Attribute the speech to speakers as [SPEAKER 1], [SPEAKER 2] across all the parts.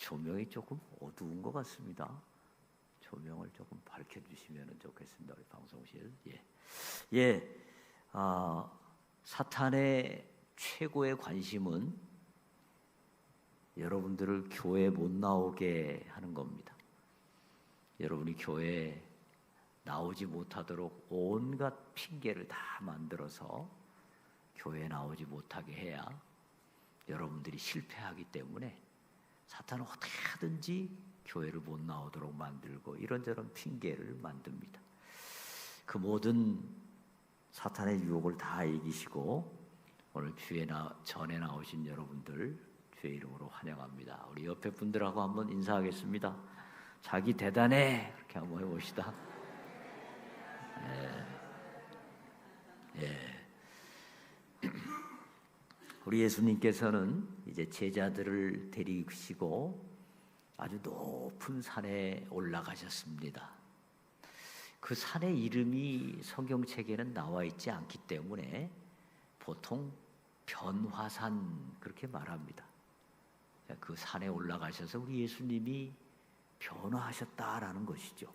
[SPEAKER 1] 조명이 조금 어두운 것 같습니다. 조명을 조금 밝혀주시면 좋겠습니다. 우리 방송실. 사탄의 최고의 관심은 여러분들을 교회에 못 나오게 하는 겁니다. 여러분이 교회에 나오지 못하도록 온갖 핑계를 다 만들어서 교회에 나오지 못하게 해야 여러분들이 실패하기 때문에 사탄은 어떻게 하든지 교회를 못 나오도록 만들고 이런저런 핑계를 만듭니다. 그 모든 사탄의 유혹을 다 이기시고 오늘 전에 나오신 여러분들 주의 이름으로 환영합니다. 우리 옆에 분들하고 한번 인사하겠습니다. 자기 대단해 그렇게 한번 해봅시다. 우리 예수님께서는 이제 제자들을 데리시고 아주 높은 산에 올라가셨습니다. 그 산의 이름이 성경책에는 나와 있지 않기 때문에 보통 변화산 그렇게 말합니다. 그 산에 올라가셔서 우리 예수님이 변화하셨다라는 것이죠.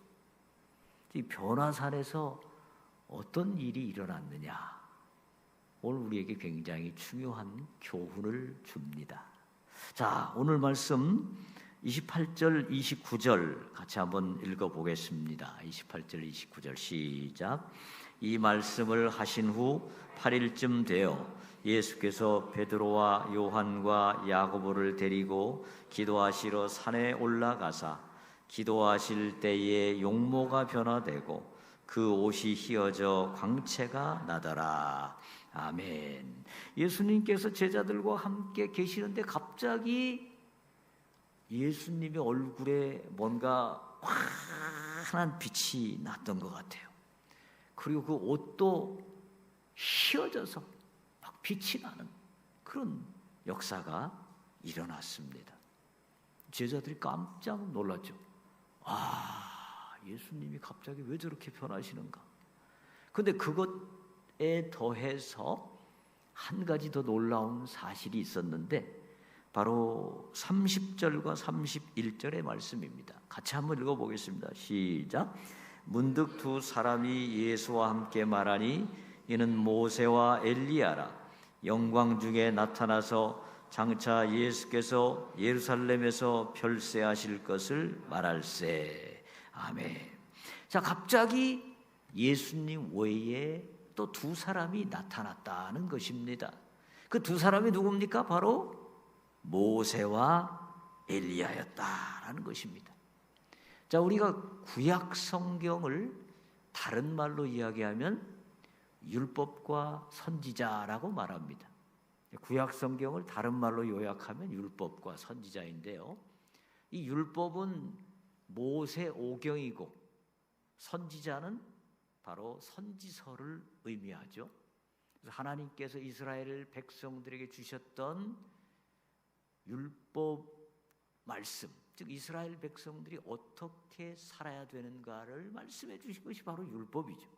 [SPEAKER 1] 이 변화산에서 어떤 일이 일어났느냐, 오늘 우리에게 굉장히 중요한 교훈을 줍니다. 자, 오늘 말씀 28절, 29절 같이 한번 읽어보겠습니다. 28절, 29절 시작. 이 말씀을 하신 후 8일쯤 되어 예수께서 베드로와 요한과 야고보를 데리고 기도하시러 산에 올라가사 기도하실 때에 용모가 변화되고 그 옷이 휘어져 광채가 나더라. 아멘. 예수님께서 제자들과 함께 계시는데 갑자기 예수님의 얼굴에 뭔가 환한 빛이 났던 것 같아요. 그리고 그 옷도 휘어져서 막 빛이 나는 그런 역사가 일어났습니다. 제자들이 깜짝 놀랐죠. 예수님이 갑자기 왜 저렇게 변하시는가? 근데 그것에 더해서 한 가지 더 놀라운 사실이 있었는데 바로 30절과 31절의 말씀입니다. 같이 한번 읽어보겠습니다. 시작. 문득 두 사람이 예수와 함께 말하니 이는 모세와 엘리야라. 영광 중에 나타나서 장차 예수께서 예루살렘에서 별세하실 것을 말할세. 아멘. 자, 갑자기 예수님 외에 또 두 사람이 나타났다는 것입니다. 그 두 사람이 누굽니까? 바로 모세와 엘리야였다라는 것입니다. 자, 우리가 구약 성경을 다른 말로 이야기하면 율법과 선지자라고 말합니다. 구약 성경을 다른 말로 요약하면 율법과 선지자인데요. 이 율법은 모세 오경이고 선지자는 바로 선지서를 의미하죠. 그래서 하나님께서 이스라엘 백성들에게 주셨던 율법 말씀, 즉 이스라엘 백성들이 어떻게 살아야 되는가를 말씀해 주신 것이 바로 율법이죠.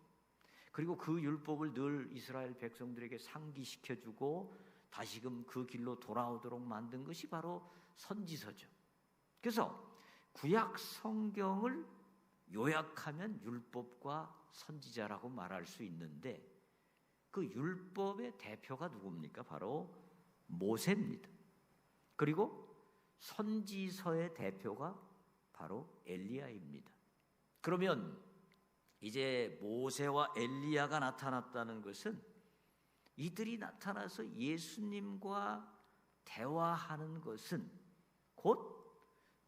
[SPEAKER 1] 그리고 그 율법을 늘 이스라엘 백성들에게 상기시켜주고 다시금 그 길로 돌아오도록 만든 것이 바로 선지서죠. 그래서 구약 성경을 요약하면 율법과 선지자라고 말할 수 있는데 그 율법의 대표가 누굽니까? 바로 모세입니다. 그리고 선지서의 대표가 바로 엘리야입니다. 그러면 이제 모세와 엘리야가 나타났다는 것은 이들이 나타나서 예수님과 대화하는 것은 곧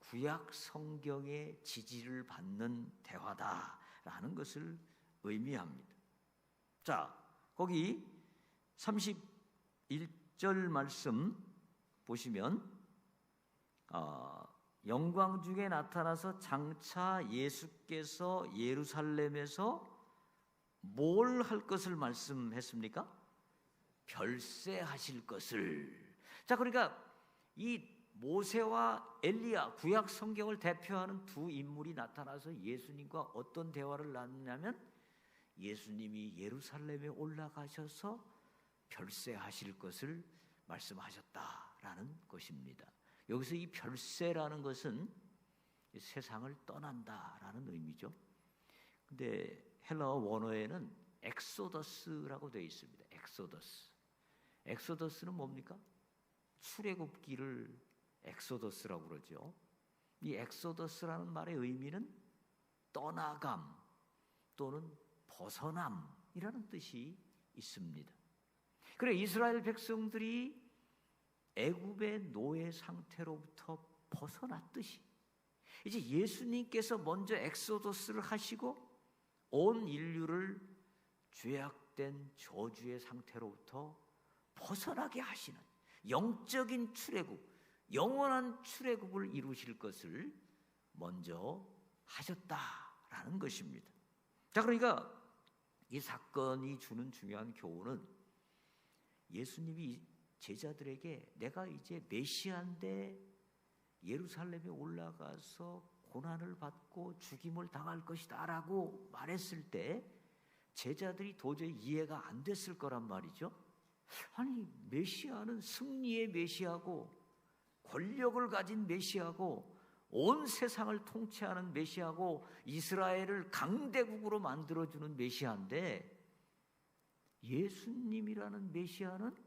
[SPEAKER 1] 구약 성경의 지지를 받는 대화다라는 것을 의미합니다. 자, 거기 31절 말씀 보시면 영광 중에 나타나서 장차 예수께서 예루살렘에서 뭘 할 것을 말씀했습니까? 별세하실 것을. 자, 그러니까 이 모세와 엘리야, 구약 성경을 대표하는 두 인물이 나타나서 예수님과 어떤 대화를 나누냐면 예수님이 예루살렘에 올라가셔서 별세하실 것을 말씀하셨다라는 것입니다. 여기서 이 별세라는 것은 세상을 떠난다라는 의미죠. 근데 헬라어 원어에는 엑소더스라고 되어 있습니다. 엑소더스. 엑소더스는 뭡니까? 출애굽기를 엑소더스라고 그러죠. 이 엑소더스라는 말의 의미는 떠나감 또는 벗어남이라는 뜻이 있습니다. 그래, 이스라엘 백성들이 애굽의 노예 상태로부터 벗어났듯이 이제 예수님께서 먼저 엑소더스를 하시고 온 인류를 죄악된 저주의 상태로부터 벗어나게 하시는 영적인 출애굽, 영원한 출애굽을 이루실 것을 먼저 하셨다라는 것입니다. 자, 그러니까 이 사건이 주는 중요한 교훈은 예수님이 제자들에게 내가 이제 메시아인데 예루살렘에 올라가서 고난을 받고 죽임을 당할 것이다 라고 말했을 때 제자들이 도저히 이해가 안 됐을 거란 말이죠. 아니, 메시아는 승리의 메시아고 권력을 가진 메시아고 온 세상을 통치하는 메시아고 이스라엘을 강대국으로 만들어주는 메시아인데 예수님이라는 메시아는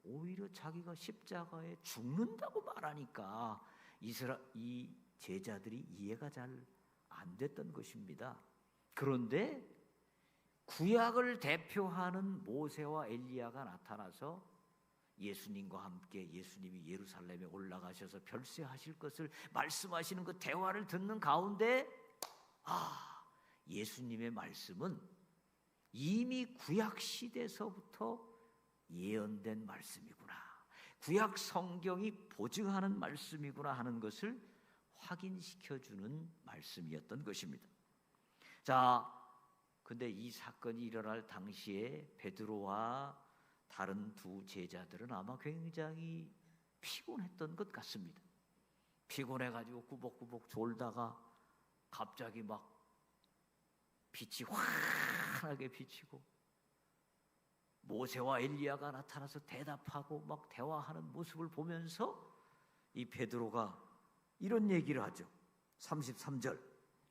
[SPEAKER 1] 오히려 자기가 십자가에 죽는다고 말하니까 이 제자들이 이해가 잘 안 됐던 것입니다. 그런데 구약을 대표하는 모세와 엘리야가 나타나서 예수님과 함께 예수님이 예루살렘에 올라가셔서 별세하실 것을 말씀하시는 그 대화를 듣는 가운데 예수님의 말씀은 이미 구약 시대서부터 예언된 말씀이구나, 구약 성경이 보증하는 말씀이구나 하는 것을 확인시켜주는 말씀이었던 것입니다. 자, 근데 이 사건이 일어날 당시에 베드로와 다른 두 제자들은 아마 굉장히 피곤했던 것 같습니다. 피곤해가지고 꾸벅꾸벅 졸다가 갑자기 막 빛이 환하게 비치고 모세와 엘리야가 나타나서 대답하고 막 대화하는 모습을 보면서 이 베드로가 이런 얘기를 하죠. 33절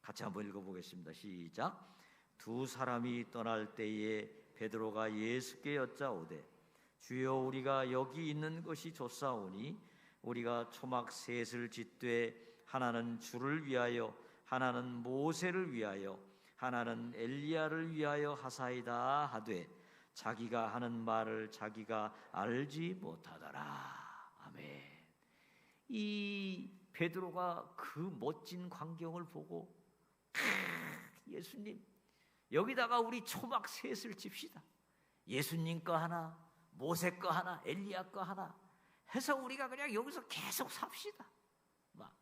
[SPEAKER 1] 같이 한번 읽어보겠습니다. 시작. 두 사람이 떠날 때에 베드로가 예수께 여짜오되 주여, 우리가 여기 있는 것이 좋사오니 우리가 초막 셋을 짓되 하나는 주를 위하여 하나는 모세를 위하여 하나는 엘리야를 위하여 하사이다 하되 자기가 하는 말을 자기가 알지 못하더라. 아멘. 이 베드로가 그 멋진 광경을 보고 예수님, 여기다가 우리 초막 셋을 집시다. 예수님 거 하나, 모세 거 하나, 엘리야 거 하나 해서 우리가 그냥 여기서 계속 삽시다. 막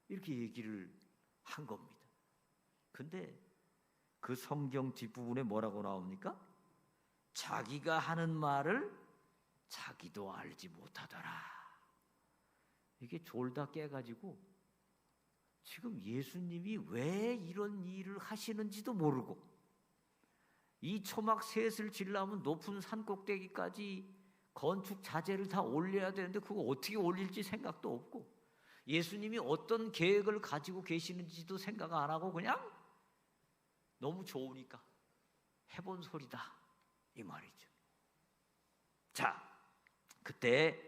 [SPEAKER 1] 이렇게 얘기를 한 겁니다. 근데 그 성경 뒷부분에 뭐라고 나옵니까? 자기가 하는 말을 자기도 알지 못하더라. 이게 졸다 깨가지고 지금 예수님이 왜 이런 일을 하시는지도 모르고, 이 초막 셋을 지려면 높은 산 꼭대기까지 건축 자재를 다 올려야 되는데 그거 어떻게 올릴지 생각도 없고, 예수님이 어떤 계획을 가지고 계시는지도 생각 안 하고 그냥 너무 좋으니까 해본 소리다 이 말이죠. 자, 그때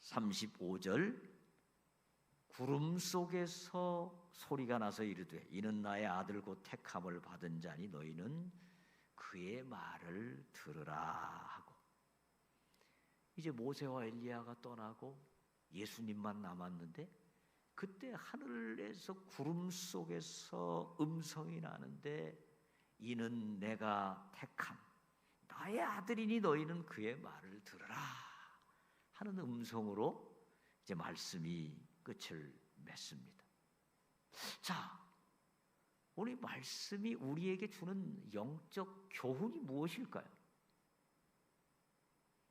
[SPEAKER 1] 35절 구름 속에서 소리가 나서 이르되 이는 나의 아들 곧 택함을 받은 자니 너희는 그의 말을 들으라 하고, 이제 모세와 엘리야가 떠나고 예수님만 남았는데 그때 하늘에서 구름 속에서 음성이 나는데 이는 내가 택함 나의 아들이니 너희는 그의 말을 들으라 하는 음성으로 이제 말씀이 끝을 맺습니다. 자, 오늘 말씀이 우리에게 주는 영적 교훈이 무엇일까요?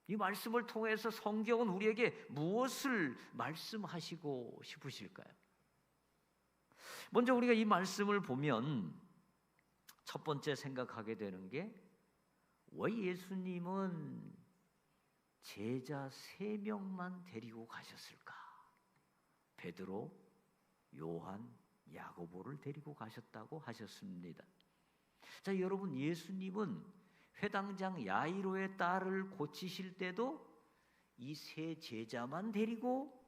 [SPEAKER 1] 이 말씀을 통해서 성경은 우리에게 무엇을 말씀하시고 싶으실까요? 먼저 우리가 이 말씀을 보면 첫 번째 생각하게 되는 게, 왜 예수님은 제자 3명만 데리고 가셨을까? 베드로, 요한, 야고보를 데리고 가셨다고 하셨습니다. 자, 여러분, 예수님은 회당장 야이로의 딸을 고치실 때도 이 3 제자만 데리고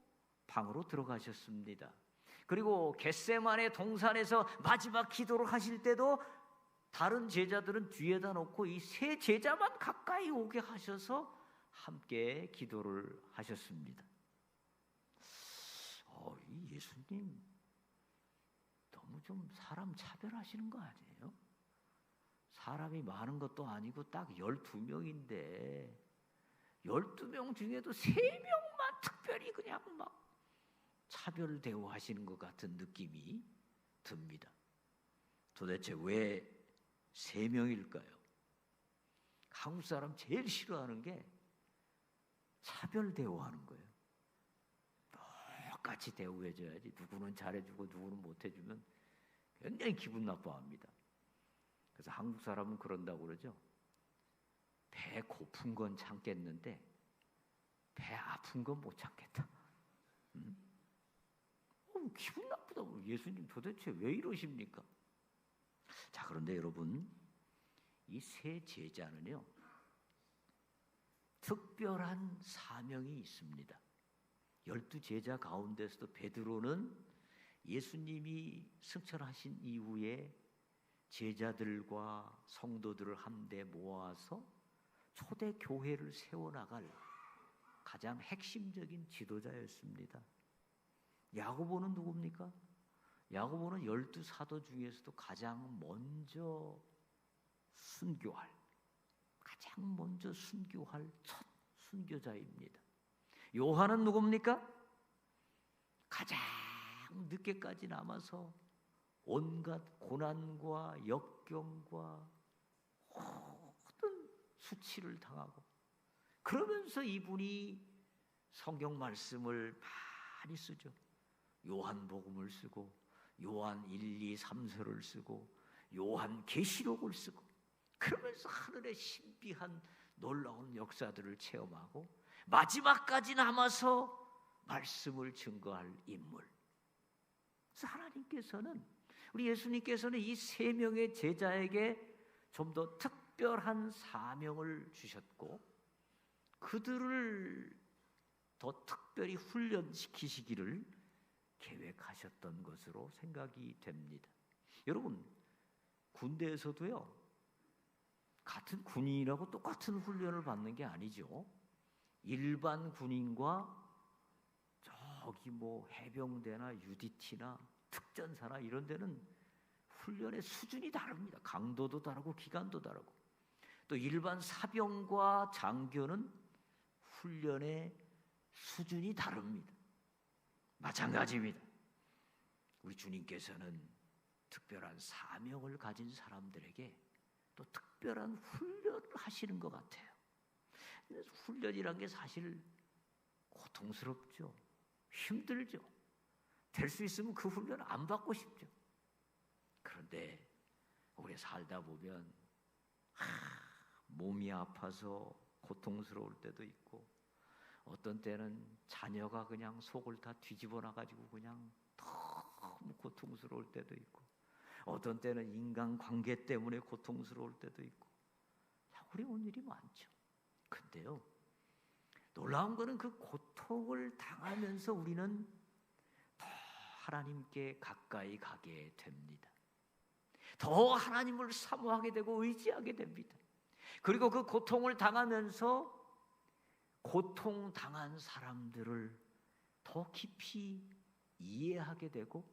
[SPEAKER 1] 방으로 들어가셨습니다. 그리고 겟세마네 동산에서 마지막 기도를 하실 때도 다른 제자들은 뒤에다 놓고 이 3 제자만 가까이 오게 하셔서 함께 기도를 하셨습니다. 이 예수님 너무 좀 사람 차별하시는 거 아니에요? 사람이 많은 것도 아니고 딱 12명인데 12명 중에도 3명만 특별히 그냥 막 차별 대우하시는 것 같은 느낌이 듭니다. 도대체 왜 3명일까요? 한국 사람 제일 싫어하는 게 차별 대우하는 거예요. 똑같이 대우해줘야지. 누구는 잘해주고 누구는 못해주면 굉장히 기분 나빠합니다. 그래서 한국 사람은 그런다고 그러죠. 배 고픈 건 참겠는데 배 아픈 건 못 참겠다. 기분 나쁘다고. 예수님 도대체 왜 이러십니까? 자, 그런데 여러분, 이 3 제자는요, 특별한 사명이 있습니다. 12 제자 가운데서도 베드로는 예수님이 승천하신 이후에 제자들과 성도들을 한데 모아서 초대 교회를 세워나갈 가장 핵심적인 지도자였습니다. 야고보는 누굽니까? 야고보는 12 사도 중에서도 가장 먼저 순교할 첫 순교자입니다. 요한은 누굽니까? 가장 늦게까지 남아서 온갖 고난과 역경과 모든 수치를 당하고, 그러면서 이분이 성경 말씀을 많이 쓰죠. 요한복음을 쓰고 요한 1, 2, 3서를 쓰고 요한 계시록을 쓰고, 그러면서 하늘의 신비한 놀라운 역사들을 체험하고 마지막까지 남아서 말씀을 증거할 인물. 그래서 하나님께서는, 우리 예수님께서는 이 3명의 제자에게 좀 더 특별한 사명을 주셨고 그들을 더 특별히 훈련시키시기를 계획하셨던 것으로 생각이 됩니다. 여러분, 군대에서도요, 같은 군인이라고 똑같은 훈련을 받는 게 아니죠. 일반 군인과 저기 뭐 해병대나 UDT나 특전사나 이런 데는 훈련의 수준이 다릅니다. 강도도 다르고 기간도 다르고. 또 일반 사병과 장교는 훈련의 수준이 다릅니다. 마찬가지입니다. 우리 주님께서는 특별한 사명을 가진 사람들에게 또 특별한 훈련을 하시는 것 같아요. 훈련이란 게 사실 고통스럽죠. 힘들죠. 될 수 있으면 그 훈련 안 받고 싶죠. 그런데 우리 살다 보면 몸이 아파서 고통스러울 때도 있고, 어떤 때는 자녀가 그냥 속을 다 뒤집어 놔가지고 그냥 너무 고통스러울 때도 있고, 어떤 때는 인간관계 때문에 고통스러울 때도 있고, 어려운 일이 많죠. 근데요, 놀라운 거는 그 고통을 당하면서 우리는 더 하나님께 가까이 가게 됩니다. 더 하나님을 사모하게 되고 의지하게 됩니다. 그리고 그 고통을 당하면서 고통당한 사람들을 더 깊이 이해하게 되고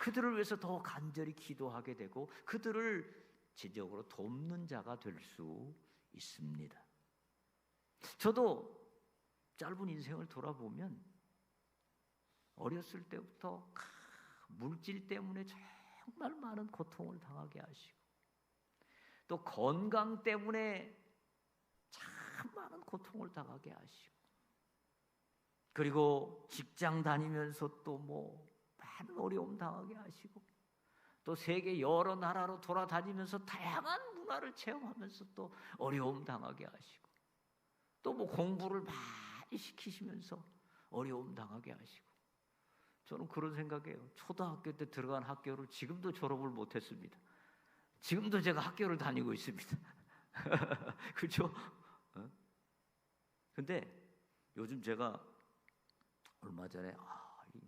[SPEAKER 1] 그들을 위해서 더 간절히 기도하게 되고 그들을 지적으로 돕는 자가 될 수 있습니다. 저도 짧은 인생을 돌아보면 어렸을 때부터 물질 때문에 정말 많은 고통을 당하게 하시고, 또 건강 때문에 참 많은 고통을 당하게 하시고, 그리고 직장 다니면서 또 뭐 많은 어려움 당하게 하시고, 또 세계 여러 나라로 돌아다니면서 다양한 문화를 체험하면서 또 어려움 당하게 하시고, 또 뭐 공부를 많이 시키시면서 어려움 당하게 하시고. 저는 그런 생각이에요. 초등학교 때 들어간 학교를 지금도 졸업을 못했습니다. 지금도 제가 학교를 다니고 있습니다. 그렇죠? 근데 요즘 제가 얼마 전에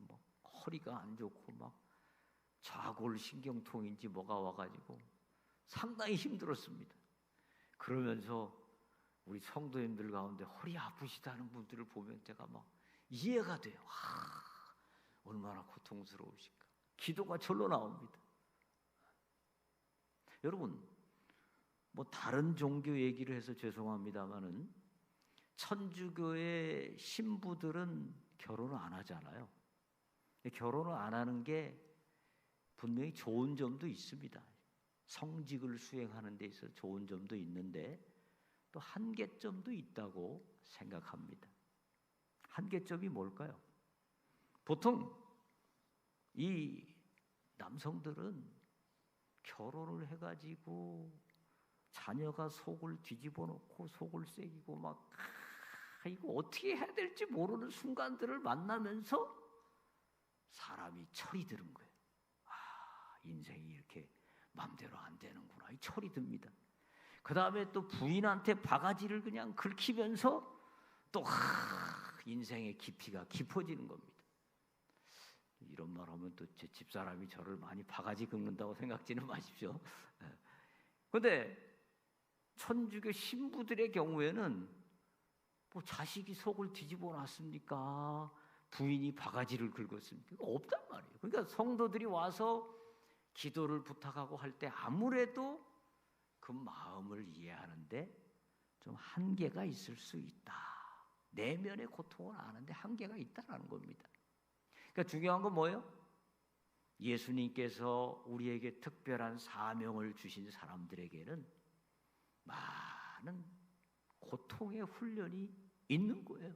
[SPEAKER 1] 뭐 허리가 안 좋고 막 좌골신경통인지 뭐가 와가지고 상당히 힘들었습니다. 그러면서 우리 성도님들 가운데 허리 아프시다는 분들을 보면 제가 막 이해가 돼요. 얼마나 고통스러우실까. 기도가 절로 나옵니다. 여러분, 뭐 다른 종교 얘기를 해서 죄송합니다마는 천주교의 신부들은 결혼을 안 하잖아요. 결혼을 안 하는 게 분명히 좋은 점도 있습니다. 성직을 수행하는 데 있어서 좋은 점도 있는데 또 한계점도 있다고 생각합니다. 한계점이 뭘까요? 보통 이 남성들은 결혼을 해가지고 자녀가 속을 뒤집어 놓고 속을 새기고 막 이거 어떻게 해야 될지 모르는 순간들을 만나면서 사람이 철이 드는 거예요. 인생이 이렇게 마음대로 안 되는구나. 이 철이 듭니다. 그 다음에 또 부인한테 바가지를 그냥 긁히면서 또 인생의 깊이가 깊어지는 겁니다. 이런 말 하면 또 제 집사람이 저를 많이 바가지 긁는다고 생각지는 마십시오. 그런데 천주교 신부들의 경우에는 뭐 자식이 속을 뒤집어 놨습니까? 부인이 바가지를 긁었습니까? 없단 말이에요. 그러니까 성도들이 와서 기도를 부탁하고 할 때 아무래도 그 마음을 이해하는데 좀 한계가 있을 수 있다. 내면의 고통을 아는데 한계가 있다라는 겁니다. 그러니까 중요한 건 뭐예요? 예수님께서 우리에게 특별한 사명을 주신 사람들에게는 많은 고통의 훈련이 있는 거예요.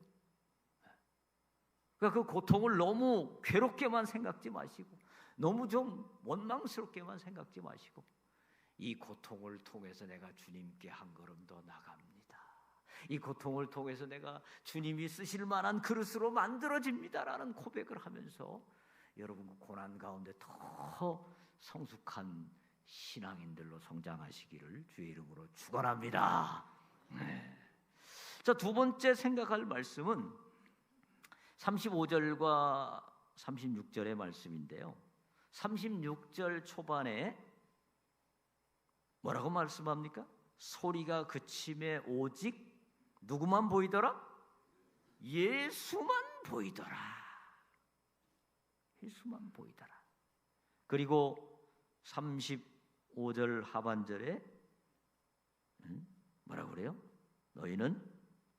[SPEAKER 1] 그러니까 그 고통을 너무 괴롭게만 생각지 마시고 너무 좀 원망스럽게만 생각지 마시고 이 고통을 통해서 내가 주님께 한 걸음 더 나갑니다. 이 고통을 통해서 내가 주님이 쓰실 만한 그릇으로 만들어집니다라는 고백을 하면서 여러분 그 고난 가운데 더 성숙한 신앙인들로 성장하시기를 주의 이름으로 축원합니다. 자, 두 번째 생각할 말씀은 35절과 36절의 말씀인데요. 36절 초반에 뭐라고 말씀합니까? 소리가 그침에 오직 누구만 보이더라? 예수만 보이더라. 예수만 보이더라. 그리고 35절 하반절에 뭐라고 그래요? 너희는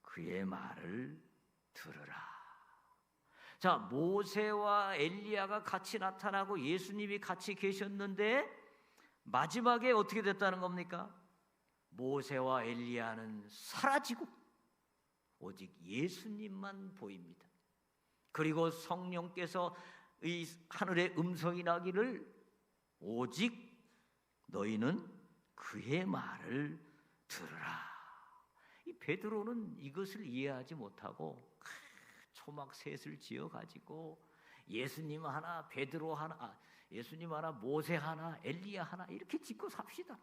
[SPEAKER 1] 그의 말을 들으라. 자, 모세와 엘리야가 같이 나타나고 예수님이 같이 계셨는데 마지막에 어떻게 됐다는 겁니까? 모세와 엘리야는 사라지고 오직 예수님만 보입니다. 그리고 성령께서 이 하늘의 음성이 나기를 오직 너희는 그의 말을 들으라. 이 베드로는 이것을 이해하지 못하고 초막 셋을 지어가지고 예수님 하나, 베드로 하나, 예수님 하나, 모세 하나, 엘리야 하나 이렇게 짓고 삽시다.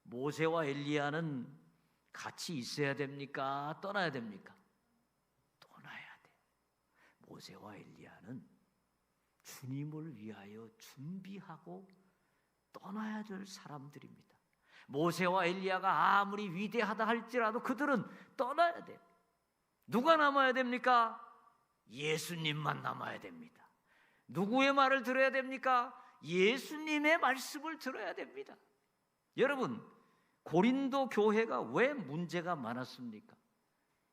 [SPEAKER 1] 모세와 엘리야는 같이 있어야 됩니까? 떠나야 됩니까? 떠나야 돼. 모세와 엘리야는 주님을 위하여 준비하고 떠나야 될 사람들입니다. 모세와 엘리야가 아무리 위대하다 할지라도 그들은 떠나야 돼요. 누가 남아야 됩니까? 예수님만 남아야 됩니다. 누구의 말을 들어야 됩니까? 예수님의 말씀을 들어야 됩니다. 여러분, 고린도 교회가 왜 문제가 많았습니까?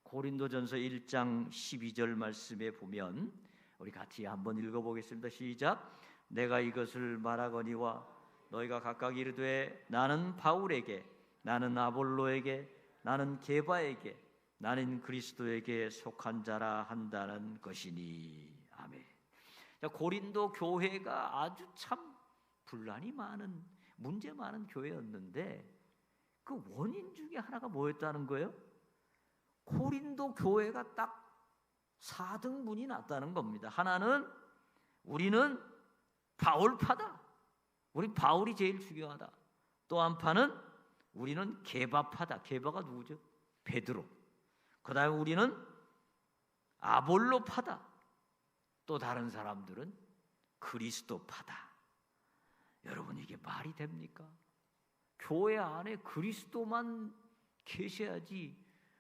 [SPEAKER 1] 고린도전서 1장 12절 말씀에 보면 우리 같이 한번 읽어보겠습니다. 시작. 내가 이것을 말하거니와 너희가 각각 이르되 나는 바울에게, 나는 아볼로에게, 나는 게바에게, 나는 그리스도에게 속한 자라 한다는 것이니. 아멘. 자, 고린도 교회가 아주 참 분란이 많은, 문제 많은 교회였는데 그 원인 중에 하나가 뭐였다는 거예요? 고린도 교회가 딱 4등분이 났다는 겁니다. 하나는 우리는 바울파다. 우리 바울이 제일 중요하다. 또 한 파는 우리는 게바파다. 게바가 누구죠? 베드로. 그 다음에 우리는 아볼로파다. 또 다른 사람들은 그리스도파다. 여러분, 이게 말이 됩니까? 교회 안에 그리스도만 계셔야지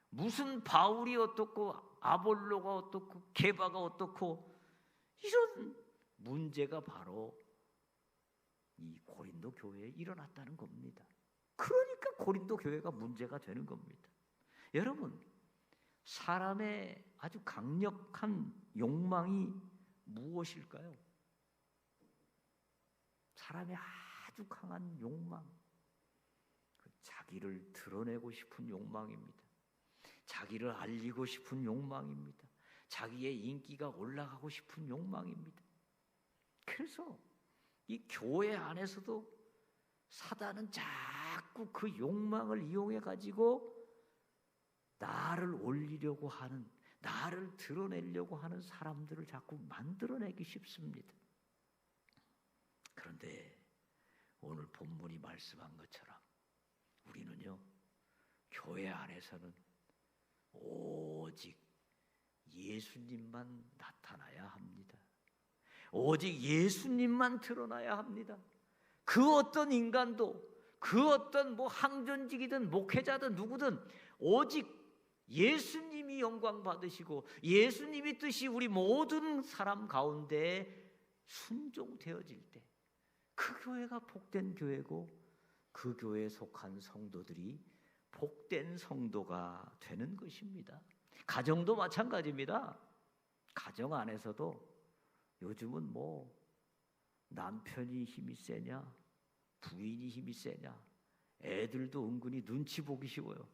[SPEAKER 1] 무슨 바울이 어떻고 아볼로가 어떻고 게바가 어떻고 이런 문제가 바로 이 고린도 교회에 일어났다는 겁니다. 그러니까 고린도 교회가 문제가 되는 겁니다. 여러분, 사람의 아주 강력한 욕망이 무엇일까요? 사람의 아주 강한 욕망, 자기를 드러내고 싶은 욕망입니다. 자기를 알리고 싶은 욕망입니다. 자기의 인기가 올라가고 싶은 욕망입니다. 그래서 이 교회 안에서도 사단은 자꾸 그 욕망을 이용해 가지고 나를 올리려고 하는, 나를 드러내려고 하는 사람들을 자꾸 만들어내기 쉽습니다. 그런데 오늘 본문이 말씀한 것처럼 우리는요, 교회 안에서는 오직 예수님만 나타나야 합니다. 오직 예수님만 드러나야 합니다. 그 어떤 인간도, 그 어떤 항전직이든 목회자든 누구든 오직 예수님이 영광 받으시고 예수님이 뜻이 우리 모든 사람 가운데 순종되어질 때 그 교회가 복된 교회고 그 교회에 속한 성도들이 복된 성도가 되는 것입니다. 가정도 마찬가지입니다. 가정 안에서도 요즘은 남편이 힘이 세냐, 부인이 힘이 세냐, 애들도 은근히 눈치 보기 쉬워요.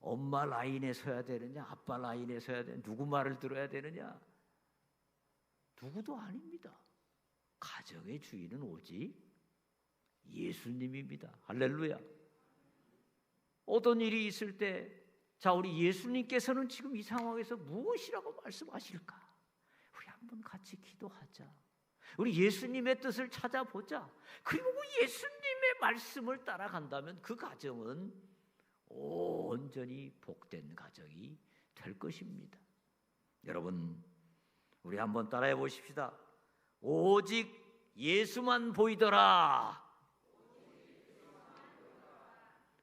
[SPEAKER 1] 엄마 라인에 서야 되느냐, 아빠 라인에 서야 되느냐, 누구 말을 들어야 되느냐. 누구도 아닙니다. 가정의 주인은 오직 예수님입니다. 할렐루야. 어떤 일이 있을 때, 자, 우리 예수님께서는 지금 이 상황에서 무엇이라고 말씀하실까? 우리 한번 같이 기도하자. 우리 예수님의 뜻을 찾아보자. 그리고 예수님의 말씀을 따라간다면 그 가정은 온전히 복된 가정이 될 것입니다. 여러분, 우리 한번 따라해 보십시다. 오직 예수만 보이더라.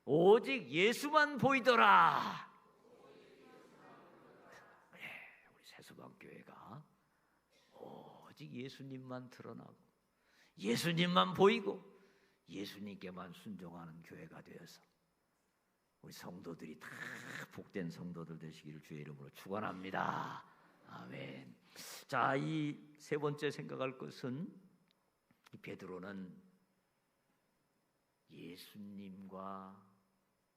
[SPEAKER 1] 오직 예수만 보이더라. 우리 세수방교회가 오직 예수님만 드러나고 예수님만 보이고 예수님께만 순종하는 교회가 되어서 우리 성도들이 다 복된 성도들 되시기를 주의 이름으로 축원합니다. 아멘. 자, 이 세 번째 생각할 것은, 이 베드로는 예수님과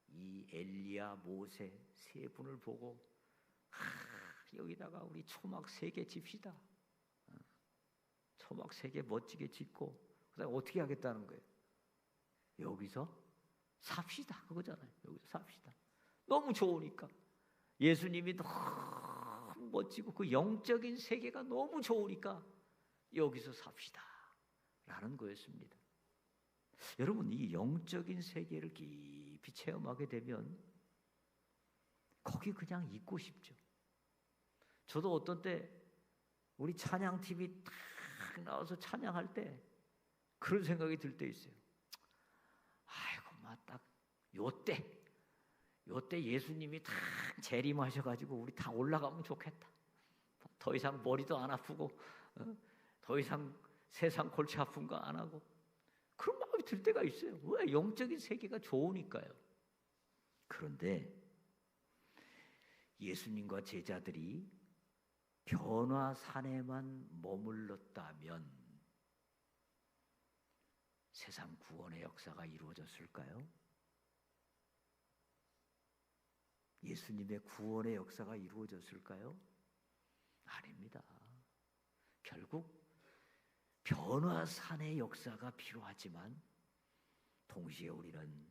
[SPEAKER 1] 이 엘리야, 모세 세 분을 보고 여기다가 우리 초막 3개 집시다. 초막 3개 멋지게 짓고 그다음에 어떻게 하겠다는 거예요? 여기서 삽시다, 그거잖아요. 여기서 삽시다. 너무 좋으니까. 예수님이 너무 멋지고 그 영적인 세계가 너무 좋으니까 여기서 삽시다 라는 거였습니다. 여러분, 이 영적인 세계를 깊이 체험하게 되면 거기 그냥 있고 싶죠. 저도 어떤 때 우리 찬양팀이 딱 나와서 찬양할 때 그런 생각이 들 때 있어요. 아이고, 딱 요때 예수님이 딱 재림하셔가지고 우리 다 올라가면 좋겠다. 더 이상 머리도 안 아프고 더 이상 세상 골치 아픈 거 안 하고 그런 마음이 들 때가 있어요. 왜? 영적인 세계가 좋으니까요. 그런데 예수님과 제자들이 변화산에만 머물렀다면 세상 구원의 역사가 이루어졌을까요? 예수님의 구원의 역사가 이루어졌을까요? 아닙니다. 결국 변화산의 역사가 필요하지만 동시에 우리는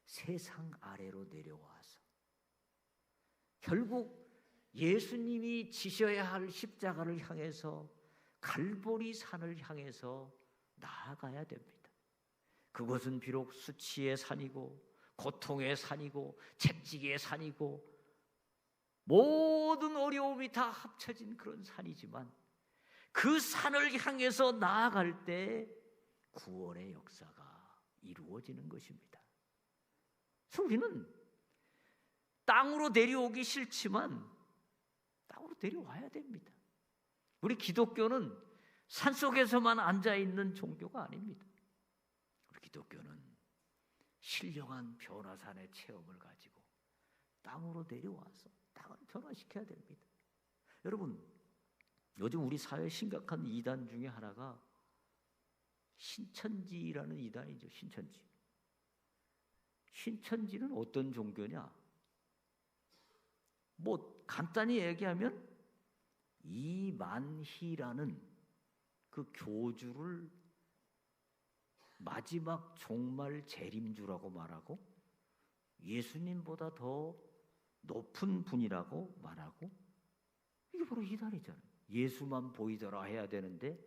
[SPEAKER 1] 세상 아래로 내려와서 결국 예수님이 지셔야 할 십자가를 향해서 갈보리 산을 향해서 나아가야 됩니다. 그것은 비록 수치의 산이고 고통의 산이고 채찍의 산이고 모든 어려움이 다 합쳐진 그런 산이지만 그 산을 향해서 나아갈 때 구원의 역사가 이루어지는 것입니다. 그래서 우리는 땅으로 내려오기 싫지만 땅으로 내려와야 됩니다. 우리 기독교는 산속에서만 앉아있는 종교가 아닙니다. 우리 기독교는 신령한 변화산의 체험을 가지고 땅으로 내려와서 땅을 변화시켜야 됩니다. 여러분, 요즘 우리 사회에 심각한 이단 중에 하나가 신천지라는 이단이죠. 신천지. 신천지는 어떤 종교냐? 간단히 얘기하면 이만희라는 그 교주를 마지막 종말 재림주라고 말하고 예수님보다 더 높은 분이라고 말하고, 이게 바로 이단이잖아요. 예수만 보이더라 해야 되는데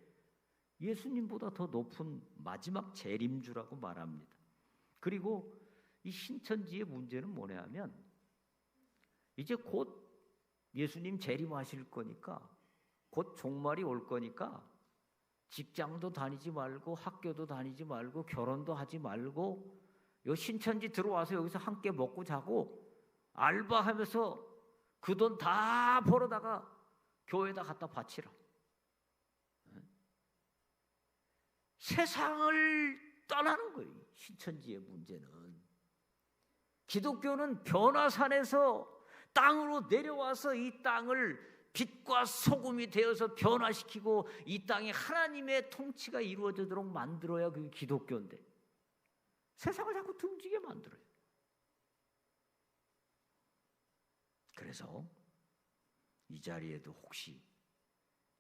[SPEAKER 1] 예수님보다 더 높은 마지막 재림주라고 말합니다. 그리고 이 신천지의 문제는 뭐냐 하면 이제 곧 예수님 재림하실 거니까, 곧 종말이 올 거니까 직장도 다니지 말고 학교도 다니지 말고 결혼도 하지 말고 요 신천지 들어와서 여기서 함께 먹고 자고 알바하면서 그 돈 다 벌어다가 교회에다 갖다 바치라. 세상을 떠나는 거예요. 신천지의 문제는. 기독교는 변화산에서 땅으로 내려와서 이 땅을 빛과 소금이 되어서 변화시키고 이 땅에 하나님의 통치가 이루어지도록 만들어야 그게 기독교인데 세상을 자꾸 등지게 만들어요. 그래서 이 자리에도 혹시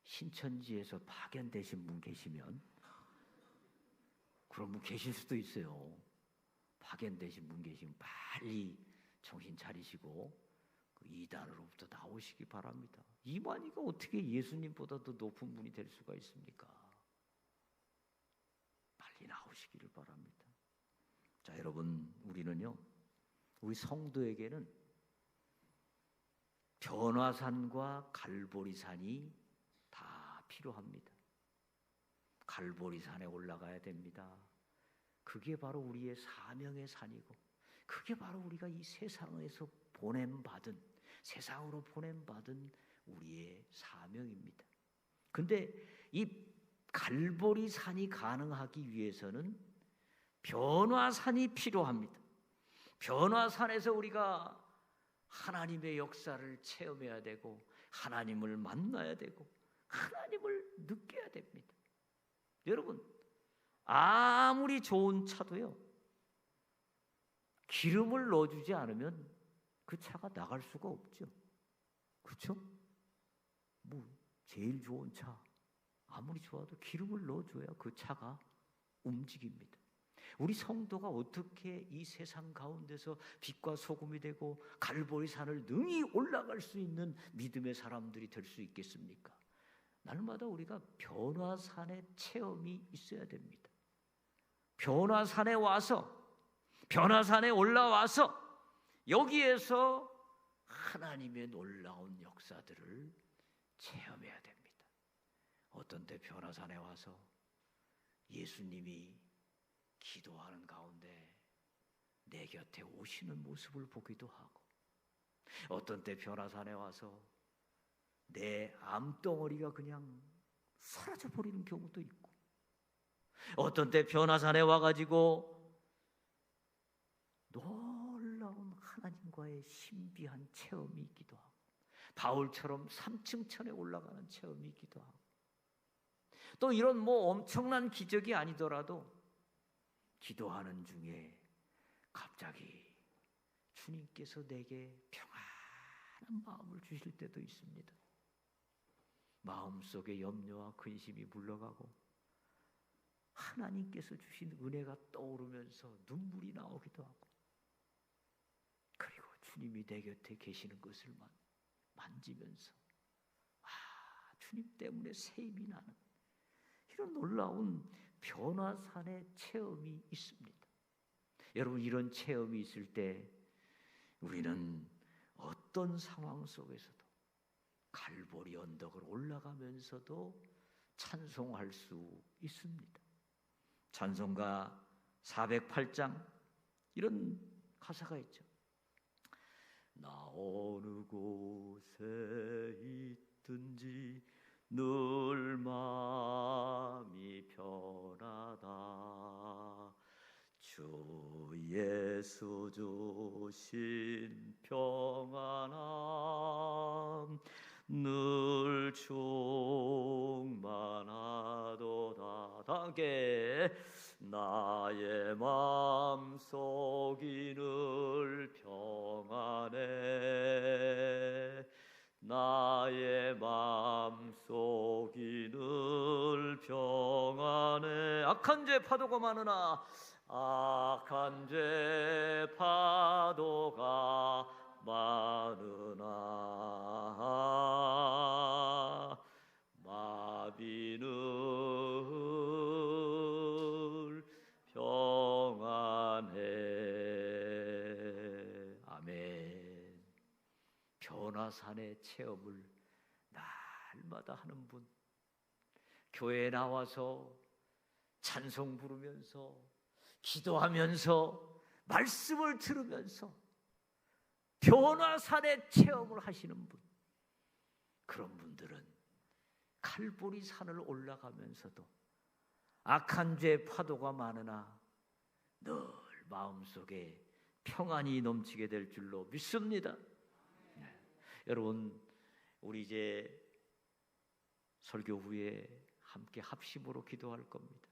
[SPEAKER 1] 신천지에서 파견되신 분 계시면, 그런 분 계실 수도 있어요. 파견되신 분 계시면 빨리 정신 차리시고 그 이단으로부터 나오시기 바랍니다. 이만희가 어떻게 예수님보다 더 높은 분이 될 수가 있습니까? 빨리 나오시기를 바랍니다. 자, 여러분, 우리는요, 우리 성도에게는 변화산과 갈보리산이 다 필요합니다. 갈보리산에 올라가야 됩니다. 그게 바로 우리의 사명의 산이고, 그게 바로 우리가 이 세상에서 세상으로 보냄받은 우리의 사명입니다. 근데 이 갈보리산이 가능하기 위해서는 변화산이 필요합니다. 변화산에서 우리가 하나님의 역사를 체험해야 되고 하나님을 만나야 되고 하나님을 느껴야 됩니다. 여러분, 아무리 좋은 차도요, 기름을 넣어주지 않으면 그 차가 나갈 수가 없죠. 그렇죠? 제일 좋은 차 아무리 좋아도 기름을 넣어줘야 그 차가 움직입니다. 우리 성도가 어떻게 이 세상 가운데서 빛과 소금이 되고 갈보리산을 능히 올라갈 수 있는 믿음의 사람들이 될 수 있겠습니까? 날마다 우리가 변화산의 체험이 있어야 됩니다. 변화산에 올라와서 여기에서 하나님의 놀라운 역사들을 체험해야 됩니다. 어떤 때 변화산에 와서 예수님이 기도하는 가운데 내 곁에 오시는 모습을 보기도 하고, 어떤 때 변화산에 와서 내 암덩어리가 그냥 사라져 버리는 경우도 있고, 어떤 때 변화산에 와가지고 놀라운 하나님과의 신비한 체험이 있기도 하고, 바울처럼 3층 천에 올라가는 체험이 있기도 하고, 또 이런 엄청난 기적이 아니더라도 기도하는 중에 갑자기 주님께서 내게 평안한 마음을 주실 때도 있습니다. 마음속에 염려와 근심이 물러가고 하나님께서 주신 은혜가 떠오르면서 눈물이 나오기도 하고, 그리고 주님이 내 곁에 계시는 것을 만지면서 주님 때문에 새 힘이 나는 이런 놀라운 변화산의 체험이 있습니다. 여러분, 이런 체험이 있을 때 우리는 어떤 상황 속에서도 갈보리 언덕을 올라가면서도 찬송할 수 있습니다. 찬송가 408장 이런 가사가 있죠. 나 어느 곳에 있든지 늘 마음이 편하다. 주 예수 주신 평안함 늘 충만하도다. 다 함께 나의 마음속이 늘 평안해. 나의 마음속이 늘 평안해. 악한 죄 파도가 많으나 악한 죄 파도가 많으나 마비 늘 평안해. 아멘. 변화산의 체험을 날마다 하는 분, 교회에 나와서 찬송 부르면서 기도하면서 말씀을 들으면서 변화산의 체험을 하시는 분, 그런 분들은 칼보리 산을 올라가면서도 악한 죄 파도가 많으나 늘 마음속에 평안이 넘치게 될 줄로 믿습니다. 여러분, 우리 이제 설교 후에 함께 합심으로 기도할 겁니다.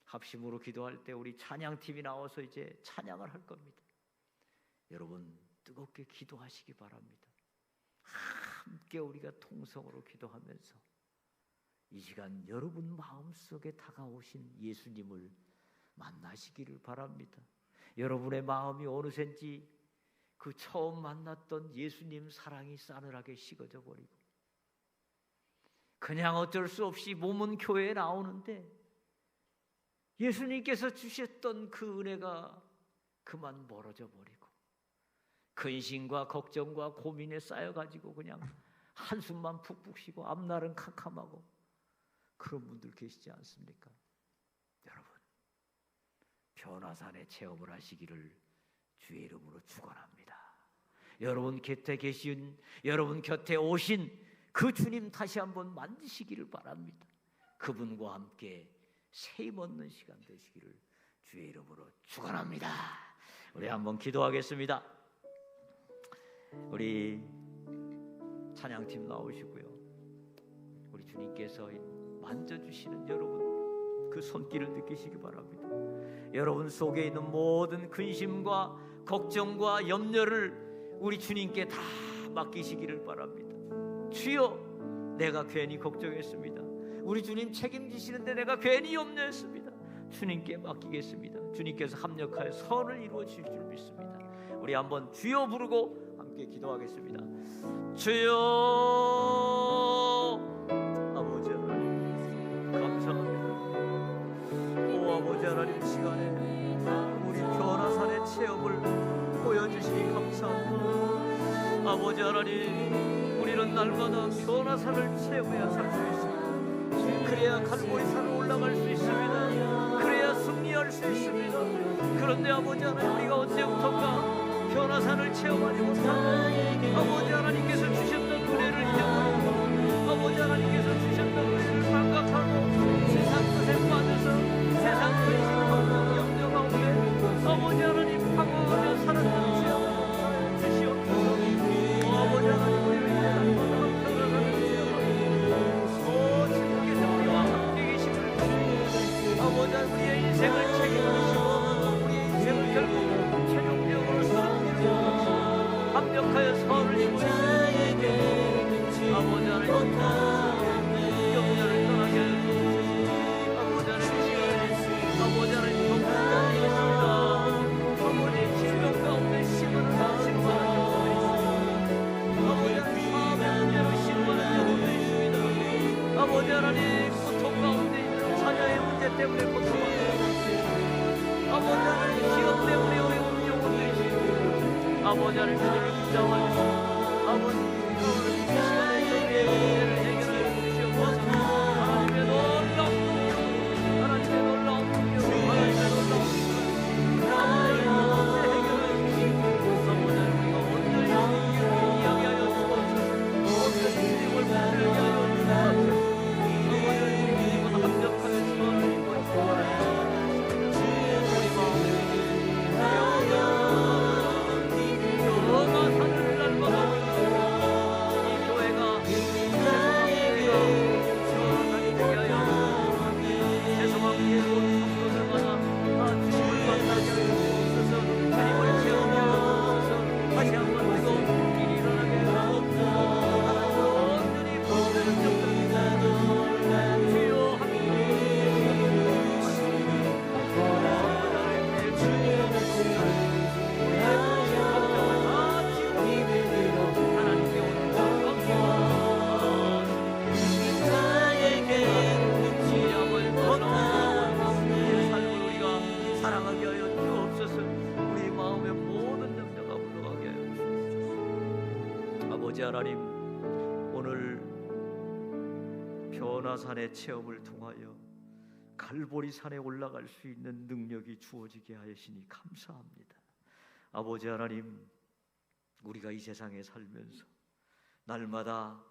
[SPEAKER 1] 합심으로 기도할 때 우리 찬양팀이 나와서 이제 찬양을 할 겁니다. 여러분, 뜨겁게 기도하시기 바랍니다. 함께 우리가 통성으로 기도하면서 이 시간 여러분 마음속에 다가오신 예수님을 만나시기를 바랍니다. 여러분의 마음이 어느샌지 그 처음 만났던 예수님 사랑이 싸늘하게 식어져 버리고 그냥 어쩔 수 없이 몸은 교회에 나오는데 예수님께서 주셨던 그 은혜가 그만 멀어져 버리고 근심과 걱정과 고민에 쌓여가지고 그냥 한숨만 푹푹 쉬고 앞날은 캄캄하고 그런 분들 계시지 않습니까? 여러분, 변화산의 체험을 하시기를 주의 이름으로 축원합니다. 여러분 곁에 계신, 여러분 곁에 오신 그 주님 다시 한번 만지시기를 바랍니다. 그분과 함께 세임 얻는 시간 되시기를 주의 이름으로 축원합니다. 우리 한번 기도하겠습니다. 우리 찬양팀 나오시고요. 우리 주님께서 만져주시는 여러분 그 손길을 느끼시기 바랍니다. 여러분 속에 있는 모든 근심과 걱정과 염려를 우리 주님께 다 맡기시기를 바랍니다. 주여, 내가 괜히 걱정했습니다. 우리 주님 책임지시는데 내가 괜히 염려했습니다. 주님께 맡기겠습니다. 주님께서 합력하여 선을 이루어 주실 줄 믿습니다. 우리 한번 주여 부르고 함께 기도하겠습니다. 주여, 아버지 하나님 감사합니다. 오 아버지 하나님, 시간에 우리 변화산의 체험을 보여주시니 감사합니다. 아버지 하나님, 우리는 날마다 변화산을 체험해야 살 수 있습니다. 그래야 갈보리 산을 올라갈 수 있습니다. 그래야 승리할 수 있습니다. 그런데 아버지 하나님, 우리가 언제부턴가 변화산을 체험하지 못하고 아버지 하나님께서 주셨던 은혜를 잊어버리고 아버지 하나님께서 주셨던 은혜를 망각하고 세상 것에 빠져서 세상 근심하고 염려 가운데 아버지 하나님 방황하며 살았던 주여 주시옵소서. 아버지 하나님, 우리를 이제 날마다 변화산을 체험하고 주님께서 우리와 함께 계심을 아버지 하나님, 우리의 인생을 책임지시고 우리의 인생을 결국 합력하여 선을 이루시고 아버지 하나님, 염려를 떠나게 하여 아버지 하나님, 시간에 아버지 하나님, 건강하게 하십니다. 아버지 질병 가운데 심은 문제 때문에 고통하고 아버지 하나님 시험 때문에 어려운 영혼들이 있습니다. 아버지 하나님 그들을 붙잡아주시고 아버지 오늘 이 시간에 그들의 문제를 해결하여 주시옵소서. 하나님의 놀라운 능력, 하나님의 놀라운 능력, 하나님의 놀라운 능력, 아버지 문제 해결하여 주시고 아버지 우리가 온전히 이야기하여 주옵소서. 온전히 주님을 부르게 하여 주옵소서. 아버지 주님은 합력하여 주시옵소서. 하나님, 오늘 변화산의 체험을 통하여 갈보리 산에 올라갈 수 있는 능력이 주어지게 하시니 감사합니다. 아버지 하나님, 우리가 이 세상에 살면서 날마다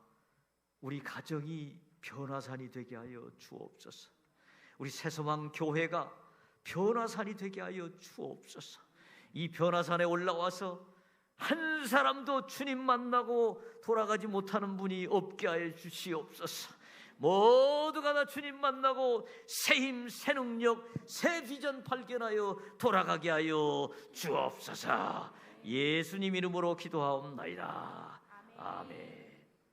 [SPEAKER 1] 우리 가정이 변화산이 되게 하여 주옵소서. 우리 새소망 교회가 변화산이 되게 하여 주옵소서. 이 변화산에 올라와서 한 사람도 주님 만나고 돌아가지 못하는 분이 없게 하여 주시옵소서. 모두가 다 주님 만나고 새 힘, 새 능력, 새 비전 발견하여 돌아가게 하여 주옵소서. 예수님 이름으로 기도하옵나이다. 아멘.